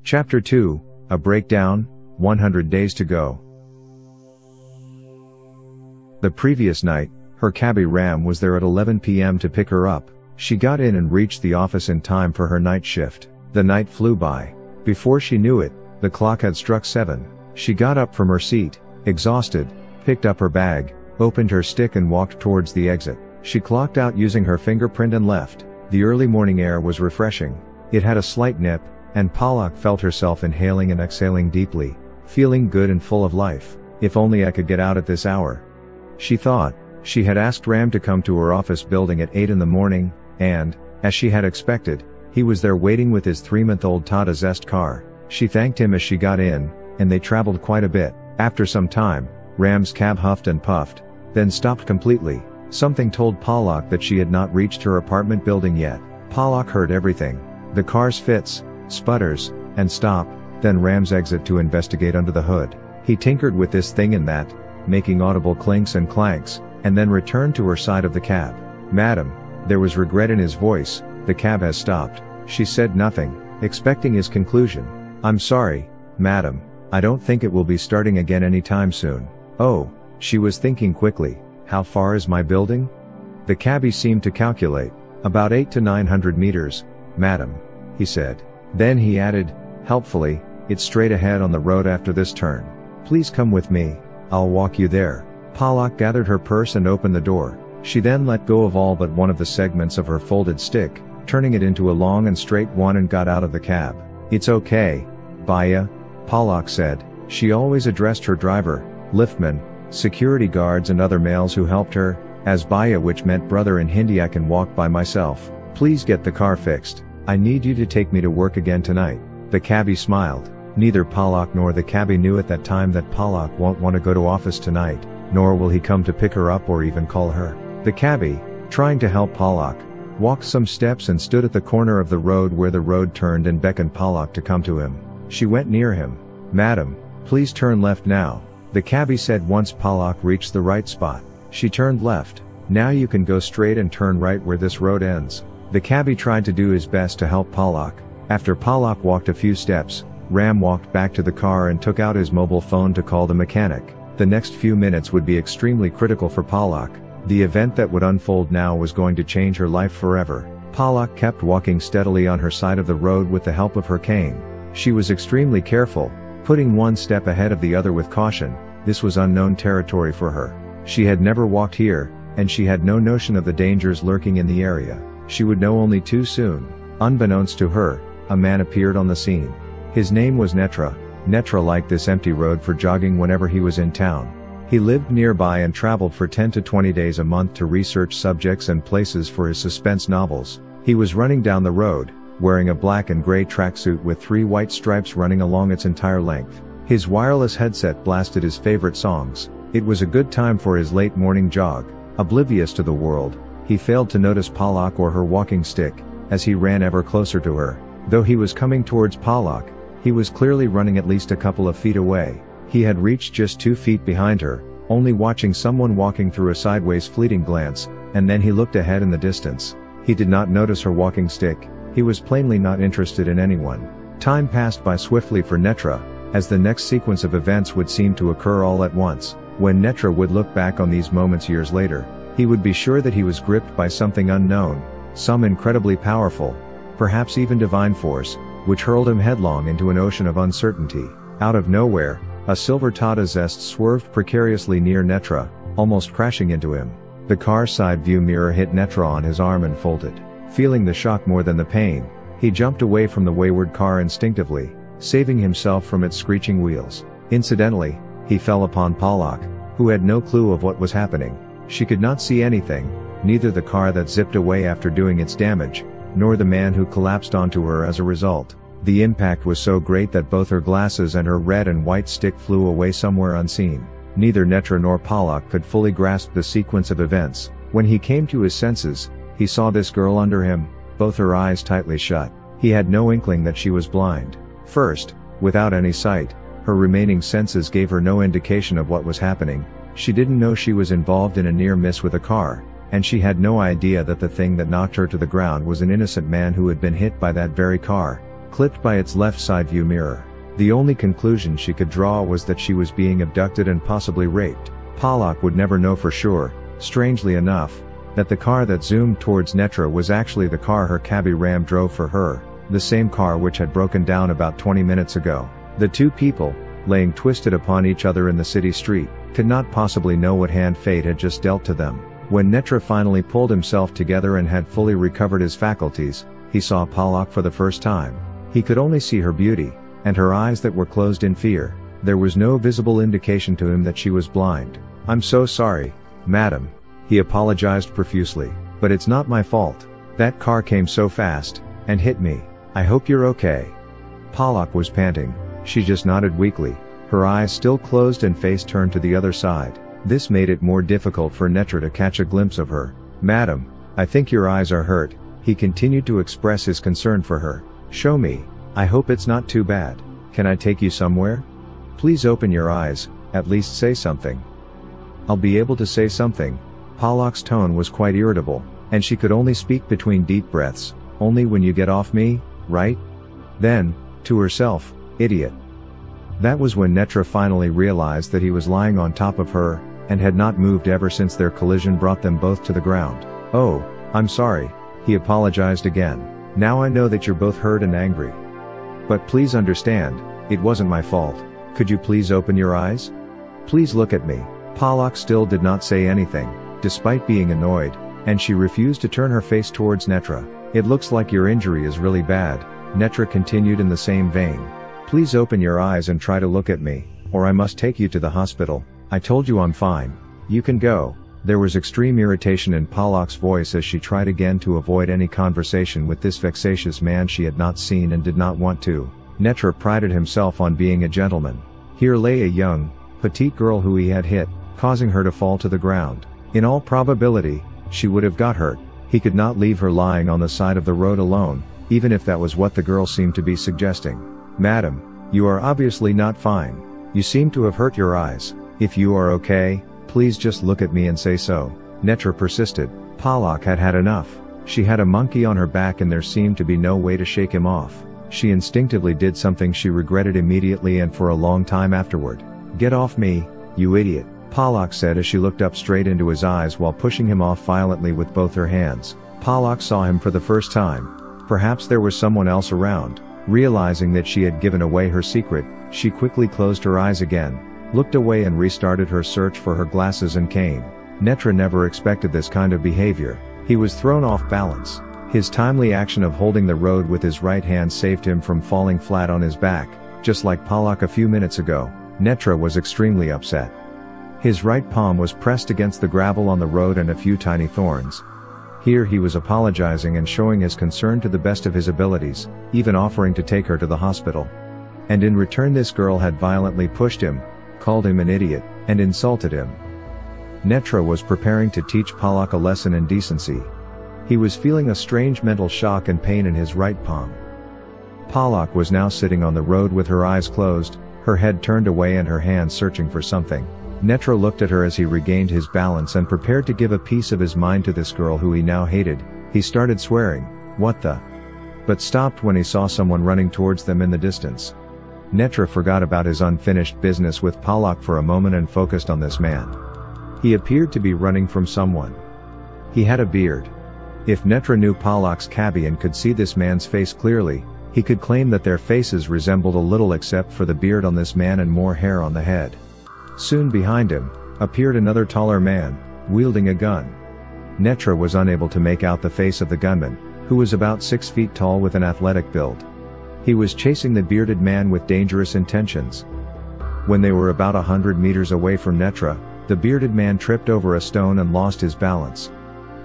Chapter 2, A Breakdown, 100 Days to Go. The previous night, her cabbie Ram was there at 11 p.m. to pick her up. She got in and reached the office in time for her night shift. The night flew by. Before she knew it, the clock had struck 7. She got up from her seat, exhausted, picked up her bag, opened her stick and walked towards the exit. She clocked out using her fingerprint and left. The early morning air was refreshing. It had a slight nip, and Pollock felt herself inhaling and exhaling deeply, feeling good and full of life. If only I could get out at this hour, she thought. She had asked Ram to come to her office building at 8 in the morning, and, as she had expected, he was there waiting with his 3-month-old Tata Zest car. She thanked him as she got in, and they traveled quite a bit. After some time, Ram's cab huffed and puffed, then stopped completely. Something told Pollock that she had not reached her apartment building yet. Pollock heard everything. The car's fits, sputters, and stop, then Ram's exit to investigate under the hood. He tinkered with this thing and that, making audible clinks and clanks, and then returned to her side of the cab. "Madam," there was regret in his voice, "the cab has stopped." She said nothing, expecting his conclusion. "I'm sorry, madam, I don't think it will be starting again anytime soon." "Oh," she was thinking quickly, "how far is my building?" The cabbie seemed to calculate. "About 800 to 900 meters, madam," he said. Then he added, helpfully, "It's straight ahead on the road after this turn. Please come with me, I'll walk you there." Pollock gathered her purse and opened the door. She then let go of all but one of the segments of her folded stick, turning it into a long and straight one, and got out of the cab. "It's okay, Baya," Pollock said. She always addressed her driver, liftman, security guards and other males who helped her, as Baya, which meant brother in Hindi. "I can walk by myself. Please get the car fixed. I need you to take me to work again tonight." The cabbie smiled. Neither Pollock nor the cabbie knew at that time that Pollock won't want to go to office tonight, nor will he come to pick her up or even call her. The cabbie, trying to help Pollock, walked some steps and stood at the corner of the road where the road turned and beckoned Pollock to come to him. She went near him. "Madam, please turn left now," the cabbie said once Pollock reached the right spot. She turned left. "Now you can go straight and turn right where this road ends." The cabbie tried to do his best to help Pollock. After Pollock walked a few steps, Ram walked back to the car and took out his mobile phone to call the mechanic. The next few minutes would be extremely critical for Pollock. The event that would unfold now was going to change her life forever. Pollock kept walking steadily on her side of the road with the help of her cane. She was extremely careful, putting one step ahead of the other with caution. This was unknown territory for her. She had never walked here, and she had no notion of the dangers lurking in the area. She would know only too soon. Unbeknownst to her, a man appeared on the scene. His name was Netra. Netra liked this empty road for jogging whenever he was in town. He lived nearby and traveled for 10 to 20 days a month to research subjects and places for his suspense novels. He was running down the road, wearing a black and gray tracksuit with 3 white stripes running along its entire length. His wireless headset blasted his favorite songs. It was a good time for his late morning jog. Oblivious to the world, he failed to notice Pollock or her walking stick, as he ran ever closer to her. Though he was coming towards Pollock, he was clearly running at least a couple of feet away. He had reached just 2 feet behind her, only watching someone walking through a sideways fleeting glance, and then he looked ahead in the distance. He did not notice her walking stick. He was plainly not interested in anyone. Time passed by swiftly for Netra, as the next sequence of events would seem to occur all at once. When Netra would look back on these moments years later, he would be sure that he was gripped by something unknown, some incredibly powerful, perhaps even divine force, which hurled him headlong into an ocean of uncertainty. Out of nowhere, a silver Tata Zest swerved precariously near Netra, almost crashing into him. The car's side view mirror hit Netra on his arm and folded. Feeling the shock more than the pain, he jumped away from the wayward car instinctively, saving himself from its screeching wheels. Incidentally, he fell upon Pollock, who had no clue of what was happening. She could not see anything, neither the car that zipped away after doing its damage, nor the man who collapsed onto her as a result. The impact was so great that both her glasses and her red and white stick flew away somewhere unseen. Neither Netra nor Pollock could fully grasp the sequence of events. When he came to his senses, he saw this girl under him, both her eyes tightly shut. He had no inkling that she was blind. First, without any sight, her remaining senses gave her no indication of what was happening. She didn't know she was involved in a near miss with a car, and she had no idea that the thing that knocked her to the ground was an innocent man who had been hit by that very car. clipped by its left side view mirror. The only conclusion she could draw was that she was being abducted and possibly raped. Pollock would never know for sure, strangely enough, that the car that zoomed towards Netra was actually the car her cabbie Ram drove for her, the same car which had broken down about 20 minutes ago. The two people, laying twisted upon each other in the city street, could not possibly know what hand fate had just dealt to them. When Netra finally pulled himself together and had fully recovered his faculties, he saw Pollock for the first time. He could only see her beauty, and her eyes that were closed in fear. There was no visible indication to him that she was blind. "I'm so sorry, madam," he apologized profusely, "but it's not my fault. That car came so fast, and hit me. I hope you're okay." Pollock was panting. She just nodded weakly, her eyes still closed and face turned to the other side. This made it more difficult for Netra to catch a glimpse of her. "Madam, I think your eyes are hurt," he continued to express his concern for her. "Show me. I hope it's not too bad. Can I take you somewhere? Please open your eyes, at least say something." "I'll be able to say something." Pollock's tone was quite irritable, and she could only speak between deep breaths. "Only when you get off me, right?" Then, to herself, "Idiot." That was when Netra finally realized that he was lying on top of her, and had not moved ever since their collision brought them both to the ground. "Oh, I'm sorry," he apologized again. "Now I know that you're both hurt and angry. But please understand, it wasn't my fault. Could you please open your eyes? Please look at me." Pollock still did not say anything, despite being annoyed, and she refused to turn her face towards Netra. "It looks like your injury is really bad," Netra continued in the same vein. "Please open your eyes and try to look at me, or I must take you to the hospital. I told you I'm fine. You can go." There was extreme irritation in Pollock's voice as she tried again to avoid any conversation with this vexatious man she had not seen and did not want to. Netra prided himself on being a gentleman. Here lay a young, petite girl who he had hit, causing her to fall to the ground. In all probability, she would have got hurt. He could not leave her lying on the side of the road alone, even if that was what the girl seemed to be suggesting. "Madam, you are obviously not fine. You seem to have hurt your eyes. If you are okay, please just look at me and say so." Netra persisted. Pollock had had enough. She had a monkey on her back and there seemed to be no way to shake him off. She instinctively did something she regretted immediately and for a long time afterward. "Get off me, you idiot," Pollock said as she looked up straight into his eyes while pushing him off violently with both her hands. Pollock saw him for the first time. Perhaps there was someone else around. Realizing that she had given away her secret, she quickly closed her eyes again, looked away and restarted her search for her glasses and cane. Netra never expected this kind of behavior. He was thrown off balance. His timely action of holding the road with his right hand saved him from falling flat on his back, just like Pollock a few minutes ago. Netra was extremely upset. His right palm was pressed against the gravel on the road and a few tiny thorns. Here he was apologizing and showing his concern to the best of his abilities, even offering to take her to the hospital. And in return this girl had violently pushed him, called him an idiot, and insulted him. Netra was preparing to teach Pollock a lesson in decency. He was feeling a strange mental shock and pain in his right palm. Pollock was now sitting on the road with her eyes closed, her head turned away and her hands searching for something. Netra looked at her as he regained his balance and prepared to give a piece of his mind to this girl who he now hated. He started swearing, "What the?" but stopped when he saw someone running towards them in the distance. Netra forgot about his unfinished business with Pollock for a moment and focused on this man. He appeared to be running from someone. He had a beard. If Netra knew Pollock's cabbie and could see this man's face clearly, he could claim that their faces resembled a little except for the beard on this man and more hair on the head. Soon behind him, appeared another taller man, wielding a gun. Netra was unable to make out the face of the gunman, who was about 6 feet tall with an athletic build. He was chasing the bearded man with dangerous intentions. When they were about 100 meters away from Netra, the bearded man tripped over a stone and lost his balance.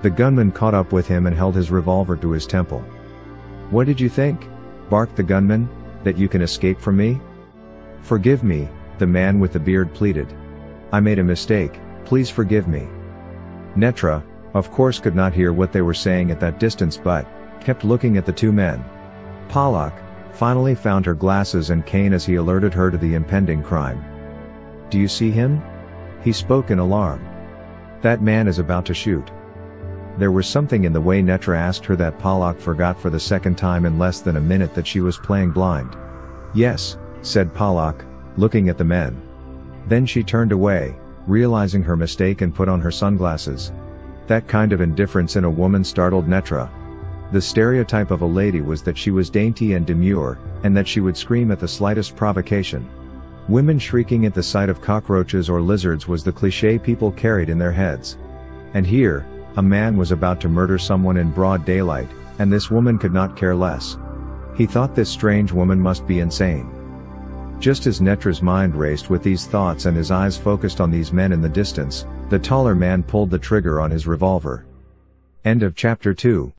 The gunman caught up with him and held his revolver to his temple. "What did you think?" barked the gunman, "that you can escape from me?" "Forgive me," the man with the beard pleaded. "I made a mistake, please forgive me." Netra, of course, could not hear what they were saying at that distance but kept looking at the two men. Pollock finally found her glasses and cane as he alerted her to the impending crime. "Do you see him?" he spoke in alarm. "That man is about to shoot." There was something in the way Netra asked her that Pollock forgot for the second time in less than a minute that she was playing blind. "Yes," said Pollock, looking at the men. Then she turned away, realizing her mistake, and put on her sunglasses. That kind of indifference in a woman startled Netra. The stereotype of a lady was that she was dainty and demure, and that she would scream at the slightest provocation. Women shrieking at the sight of cockroaches or lizards was the cliché people carried in their heads. And here, a man was about to murder someone in broad daylight, and this woman could not care less. He thought this strange woman must be insane. Just as Netra's mind raced with these thoughts and his eyes focused on these men in the distance, the taller man pulled the trigger on his revolver. End of chapter 2.